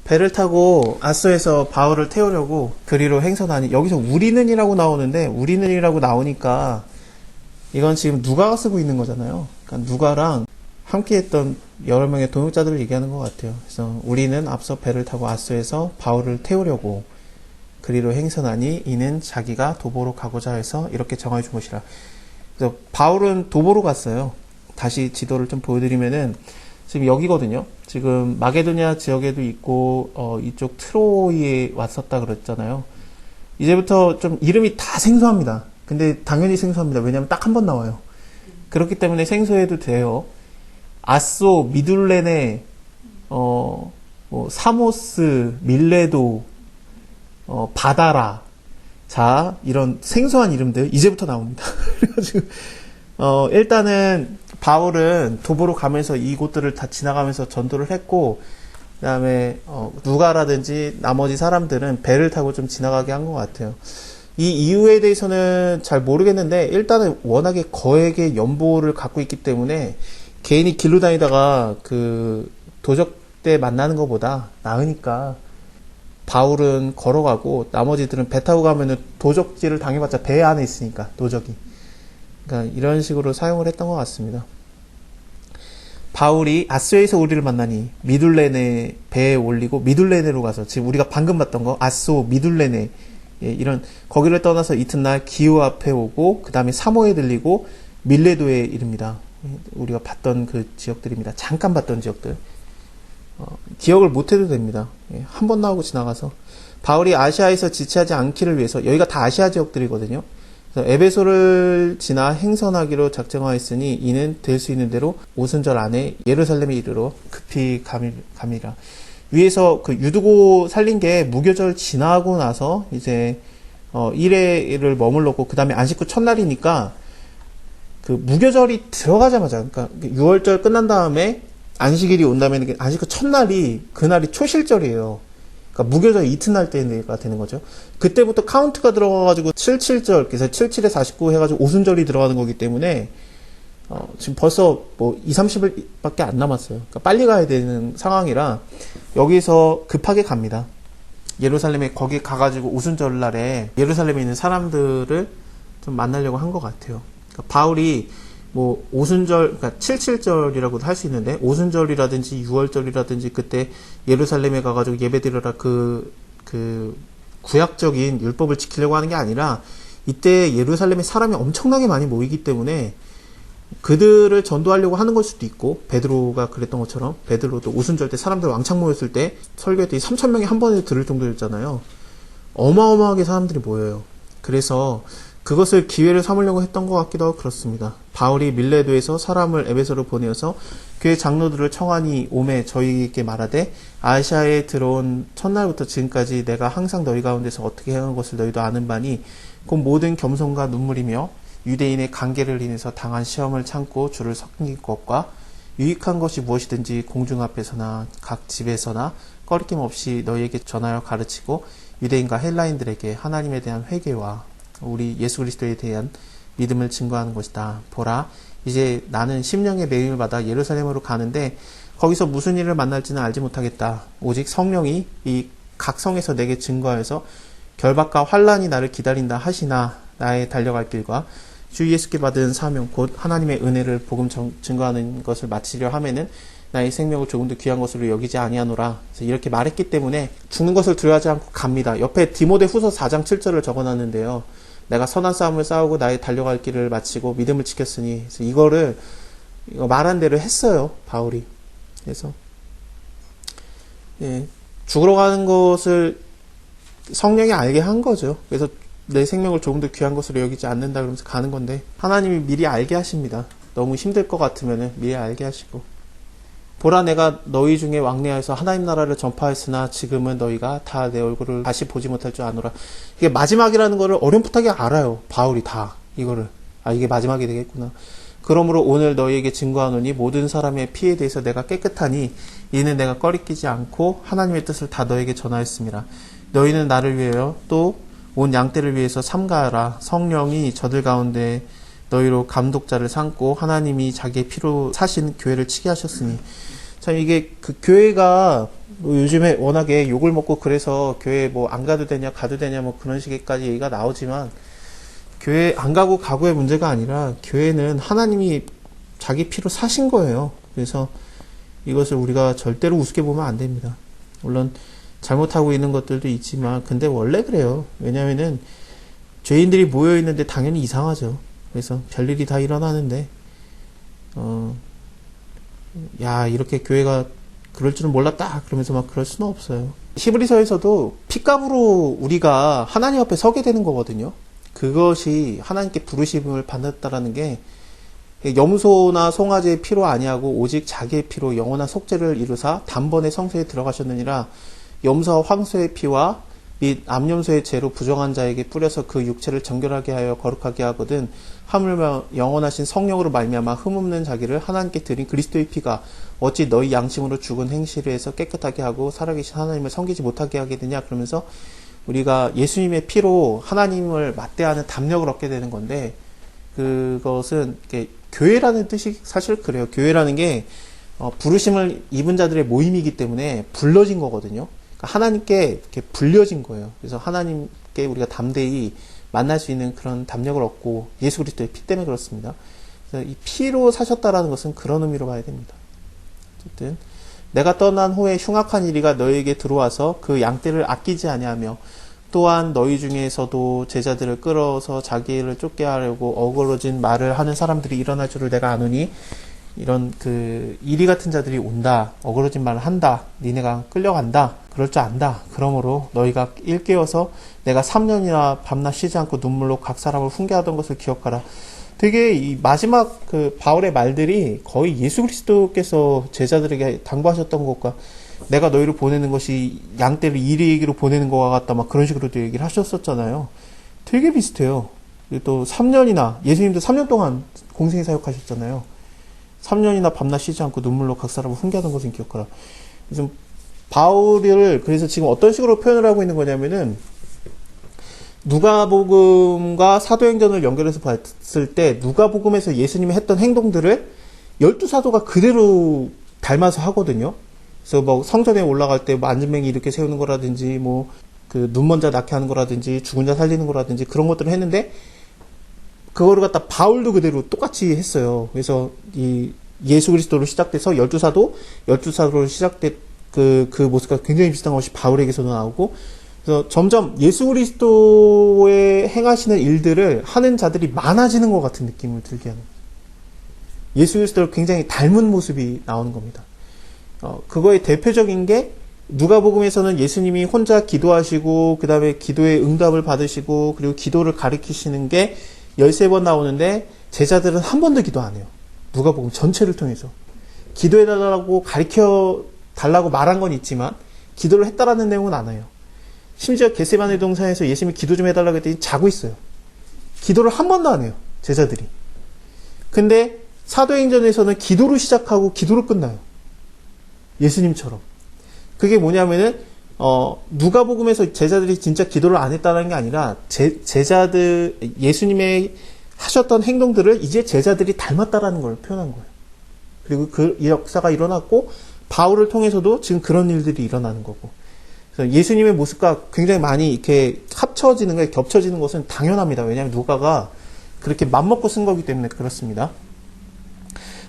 배를 타고 아소에서 바울을 태우려고 그리로 행선하니, 여기서 우리는이라고 나오는데, 우리는이라고 나오니까 이건 지금 누가가 쓰고 있는 거잖아요. 그러니까 누가랑 함께했던 여러 명의 동역자들을 얘기하는 것 같아요. 그래서 우리는 앞서 배를 타고 아소에서 바울을 태우려고 그리로 행선하니 이는 자기가 도보로 가고자 해서 이렇게 정하여 준 것이라. 그래서 바울은 도보로 갔어요. 다시 지도를 좀 보여드리면은 지금 여기거든요. 지금 마게도냐 지역에도 있고 이쪽 트로이에 왔었다 그랬잖아요. 이제부터 좀 이름이 다 생소합니다. 근데 당연히 생소합니다. 왜냐하면 딱 한 번 나와요. 그렇기 때문에 생소해도 돼요. 아소, 미둘레네, 사모스, 밀레도, 바다라. 자, 이런 생소한 이름들 이제부터 나옵니다. 그래가지고 일단은 바울은 도보로 가면서 이곳들을 다 지나가면서 전도를 했고, 그 다음에 누가라든지 나머지 사람들은 배를 타고 좀 지나가게 한 것 같아요. 이 이유에 대해서는 잘 모르겠는데, 일단은 워낙에 거액의 연보를 갖고 있기 때문에 개인이 길로 다니다가 그 도적대 만나는 것보다 나으니까 바울은 걸어가고 나머지들은 배 타고 가면은 도적질을 당해봤자 배 안에 있으니까, 도적이. 그러니까 이런 식으로 사용을 했던 것 같습니다. 바울이 아소에서 우리를 만나니 미둘레네 배에 올리고 미둘레네로 가서, 지금 우리가 방금 봤던 거 아소, 미둘레네, 이런 거기를 떠나서 이튿날 기후 앞에 오고 그 다음에 사모에 들리고 밀레도에 이릅니다. 우리가 봤던 그 지역들입니다. 잠깐 봤던 지역들. 기억을 못해도 됩니다. 한 번 나오고 지나가서. 바울이 아시아에서 지체하지 않기를 위해서, 여기가 다 아시아 지역들이거든요. 그래서 에베소를 지나 행선하기로 작정하였으니 이는 될 수 있는 대로 오순절 안에 예루살렘에 이르러 급히 감이라. 위에서 그 유두고 살린 게 무교절 지나고 나서 이제 1회를 머물렀고 그 다음에 안식 후 첫날이니까 그 무교절이 들어가자마자, 그러니까 6월절 끝난 다음에 안식일이 온 다음에 안식 후 첫날이, 그날이 초실절이에요. 그러니까 무교절 이튿날 때가 되는 거죠. 그때부터 카운트가 들어가가지고 77절, 그래서 77에 49 해가지고 오순절이 들어가는 거기 때문에 지금 벌써 뭐 2, 30일밖에 안 남았어요. 그러니까 빨리 가야 되는 상황이라 여기서 급하게 갑니다. 예루살렘에 거기 가가지고 오순절 날에 예루살렘에 있는 사람들을 좀 만나려고 한 것 같아요. 그러니까 바울이 뭐 오순절, 그러니까 77절이라고도 할 수 있는데 오순절이라든지 6월절이라든지 그때 예루살렘에 가가지고 예배드려라 그 구약적인 율법을 지키려고 하는 게 아니라 이때 예루살렘에 사람이 엄청나게 많이 모이기 때문에 그들을 전도하려고 하는 걸 수도 있고, 베드로가 그랬던 것처럼 베드로도 오순절 때 사람들 왕창 모였을 때 설교했더니 3,000명이 한 번에 들을 정도였잖아요. 어마어마하게 사람들이 모여요. 그래서 그것을 기회를 삼으려고 했던 것 같기도 하고 그렇습니다. 바울이 밀레도에서 사람을 에베소로 보내어서 교회 장로들을 청하니 오매 저희에게 말하되 아시아에 들어온 첫날부터 지금까지 내가 항상 너희 가운데서 어떻게 행한 것을 너희도 아는 바니 곧 모든 겸손과 눈물이며 유대인의 관계를 인해서 당한 시험을 참고 주를 섬긴 것과 유익한 것이 무엇이든지 공중 앞에서나 각 집에서나 꺼리낌 없이 너희에게 전하여 가르치고 유대인과 헬라인들에게 하나님에 대한 회개와 우리 예수 그리스도에 대한 믿음을 증거하는 것이다. 보라, 이제 나는 심령의 매임을 받아 예루살렘으로 가는데 거기서 무슨 일을 만날지는 알지 못하겠다. 오직 성령이 이 각 성에서 내게 증거하여서 결박과 환난이 나를 기다린다 하시나 나의 달려갈 길과 주 예수께 받은 사명 곧 하나님의 은혜를 복음 증거하는 것을 마치려 하면은 나의 생명을 조금도 귀한 것으로 여기지 아니하노라. 그래서 이렇게 말했기 때문에 죽는 것을 두려워하지 않고 갑니다. 옆에 디모데 후서 4장 7절을 적어놨는데요. 내가 선한 싸움을 싸우고 나의 달려갈 길을 마치고 믿음을 지켰으니, 그래서 이거 말한 대로 했어요, 바울이. 그래서 죽으러 가는 것을 성령이 알게 한 거죠. 그래서 내 생명을 조금 더 귀한 것으로 여기지 않는다 그러면서 가는 건데, 하나님이 미리 알게 하십니다. 너무 힘들 것 같으면 미리 알게 하시고, 보라 내가 너희 중에 왕래하여서 하나님 나라를 전파했으나 지금은 너희가 다 내 얼굴을 다시 보지 못할 줄 아노라. 이게 마지막이라는 거를 어렴풋하게 알아요, 바울이 다. 이거를 이게 마지막이 되겠구나. 그러므로 오늘 너희에게 증거하노니 모든 사람의 피에 대해서 내가 깨끗하니 이는 내가 꺼리끼지 않고 하나님의 뜻을 다 너에게 전하였습니다. 너희는 나를 위하여 또 온 양떼를 위해서 삼가하라. 성령이 저들 가운데 너희로 감독자를 삼고 하나님이 자기의 피로 사신 교회를 치게 하셨으니. 참 이게 그 교회가 뭐 요즘에 워낙에 욕을 먹고 그래서 교회 뭐 안 가도 되냐 가도 되냐 뭐 그런 식까지 얘기가 나오지만, 교회 안 가고 가고의 문제가 아니라 교회는 하나님이 자기 피로 사신 거예요. 그래서 이것을 우리가 절대로 우습게 보면 안 됩니다. 물론 잘못하고 있는 것들도 있지만 근데 원래 그래요. 왜냐면은 죄인들이 모여 있는데 당연히 이상하죠. 그래서 별일이 다 일어나는데 야 이렇게 교회가 그럴 줄은 몰랐다 그러면서 막 그럴 수는 없어요. 히브리서에서도 핏값으로 우리가 하나님 앞에 서게 되는 거거든요. 그것이 하나님께 부르심을 받았다라는 게, 염소나 송아지의 피로 아니하고 오직 자기의 피로 영원한 속죄를 이루사 단번에 성소에 들어가셨느니라. 염소와 황소의 피와 및 암염소의 죄로 부정한 자에게 뿌려서 그 육체를 정결하게 하여 거룩하게 하거든 하물며 영원하신 성령으로 말미암아 흠없는 자기를 하나님께 드린 그리스도의 피가 어찌 너희 양심으로 죽은 행실을 해서 깨끗하게 하고 살아계신 하나님을 섬기지 못하게 하게 되냐. 그러면서 우리가 예수님의 피로 하나님을 맞대하는 담력을 얻게 되는 건데, 그것은 교회라는 뜻이 사실 그래요. 교회라는 게 부르심을 입은 자들의 모임이기 때문에 불러진 거거든요. 그러니까 하나님께 이렇게 불려진 거예요. 그래서 하나님께 우리가 담대히 만날 수 있는 그런 담력을 얻고, 예수 그리스도의 피 때문에 그렇습니다. 그래서 이 피로 사셨다라는 것은 그런 의미로 봐야 됩니다. 어쨌든 내가 떠난 후에 흉악한 이리가 너희에게 들어와서 그 양떼를 아끼지 아니하며, 또한 너희 중에서도 제자들을 끌어서 자기를 쫓게 하려고 어그러진 말을 하는 사람들이 일어날 줄을 내가 아노니, 이런 이리 같은 자들이 온다, 어그러진 말을 한다, 니네가 끌려간다, 그럴 줄 안다. 그러므로 너희가 일깨워서 내가 3년이나 밤낮 쉬지 않고 눈물로 각 사람을 훈계하던 것을 기억하라. 되게 이 마지막 바울의 말들이 거의 예수 그리스도께서 제자들에게 당부하셨던 것과, 내가 너희를 보내는 것이 양떼를 이리에게로 보내는 것과 같다, 막 그런 식으로도 얘기를 하셨었잖아요. 되게 비슷해요. 그리고 또 3년이나, 예수님도 3년 동안 공생의 사역하셨잖아요. 3년이나 밤낮 쉬지 않고 눈물로 각 사람을 훈계하던 것을 기억하라. 그래서 바울을 그래서 지금 어떤 식으로 표현을 하고 있는 거냐면은, 누가복음과 사도행전을 연결해서 봤을 때 누가복음에서 예수님이 했던 행동들을 12사도가 그대로 닮아서 하거든요. 그래서 뭐 성전에 올라갈 때 뭐 안전뱅이 이렇게 세우는 거라든지, 뭐 눈먼 자 낫게 하는 거라든지, 죽은 자 살리는 거라든지 그런 것들을 했는데, 그거를 갖다 바울도 그대로 똑같이 했어요. 그래서 이 예수 그리스도로 시작돼서 12사도로 시작된 그 모습과 굉장히 비슷한 것이 바울에게서도 나오고, 그래서 점점 예수 그리스도의 행하시는 일들을 하는 자들이 많아지는 것 같은 느낌을 들게 하는 거예요. 예수 그리스도를 굉장히 닮은 모습이 나오는 겁니다. 그거의 대표적인 게, 누가복음에서는 예수님이 혼자 기도하시고 그 다음에 기도의 응답을 받으시고 그리고 기도를 가르치시는 게 13번 나오는데, 제자들은 한 번도 기도 안 해요. 누가복음 전체를 통해서 기도해달라고 가르쳐달라고 말한 건 있지만 기도를 했다라는 내용은 안 해요. 심지어 겟세마네 동산에서 예수님이 기도 좀 해달라고 했더니 자고 있어요. 기도를 한 번도 안 해요, 제자들이. 근데 사도행전에서는 기도로 시작하고 기도로 끝나요. 예수님처럼. 그게 뭐냐면은 누가복음에서 제자들이 진짜 기도를 안 했다는 게 아니라, 제자들, 예수님의 하셨던 행동들을 이제 제자들이 닮았다라는 걸 표현한 거예요. 그리고 그 역사가 일어났고, 바울을 통해서도 지금 그런 일들이 일어나는 거고. 그래서 예수님의 모습과 굉장히 많이 이렇게 합쳐지는 게, 겹쳐지는 것은 당연합니다. 왜냐하면 누가가 그렇게 맘먹고 쓴 거기 때문에 그렇습니다.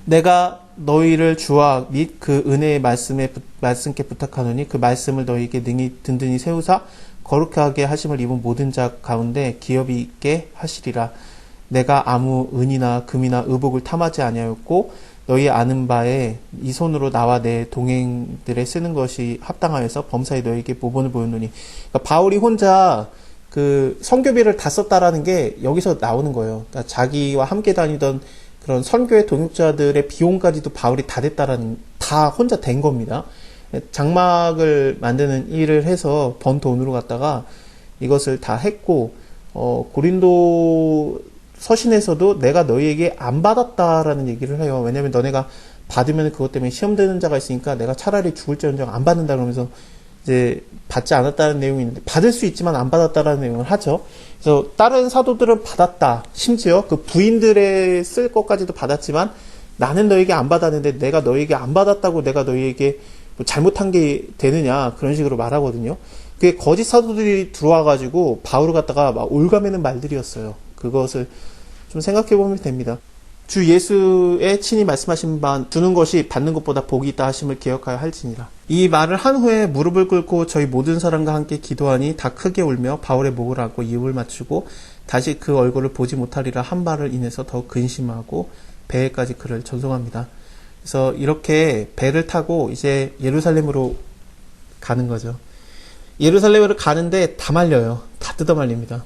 내가 너희를 주와 및 그 은혜의 말씀께 부탁하노니, 그 말씀을 너희에게 능히 든든히 세우사 거룩하게 하심을 입은 모든 자 가운데 기업이 있게 하시리라. 내가 아무 은이나 금이나 의복을 탐하지 아니하였고, 너희 아는 바에 이 손으로 나와 내 동행들에 쓰는 것이 합당하여서 범사에 너희에게 모본을 보였노니. 그러니까 바울이 혼자 선교비를 다 썼다라는 게 여기서 나오는 거예요. 그러니까 자기와 함께 다니던 그런 선교의 동역자들의 비용까지도 바울이 다 혼자 댄 겁니다. 장막을 만드는 일을 해서 번 돈으로 갖다가 이것을 다 했고, 고린도 서신에서도 내가 너희에게 안 받았다라는 얘기를 해요. 왜냐면 너네가 받으면 그것 때문에 시험 되는 자가 있으니까 내가 차라리 죽을지언정 안 받는다 그러면서 이제 받지 않았다는 내용이 있는데, 받을 수 있지만 안 받았다라는 내용을 하죠. 그래서 다른 사도들은 받았다. 심지어 그 부인들의 쓸 것까지도 받았지만 나는 너에게 안 받았는데, 내가 너에게 안 받았다고 내가 너희에게 뭐 잘못한 게 되느냐 그런 식으로 말하거든요. 그게 거짓 사도들이 들어와가지고 바울을 갖다가 막 올가매는 말들이었어요. 그것을 좀 생각해 보면 됩니다. 주 예수의 친히 말씀하신 바 주는 것이 받는 것보다 복이 있다 하심을 기억하여 할지니라. 이 말을 한 후에 무릎을 꿇고 저희 모든 사람과 함께 기도하니 다 크게 울며 바울의 목을 안고 입을 맞추고 다시 그 얼굴을 보지 못하리라 한 바를 인해서 더 근심하고 배에까지 그를 전송합니다. 그래서 이렇게 배를 타고 이제 예루살렘으로 가는 거죠. 예루살렘으로 가는데 다 말려요. 다 뜯어 말립니다.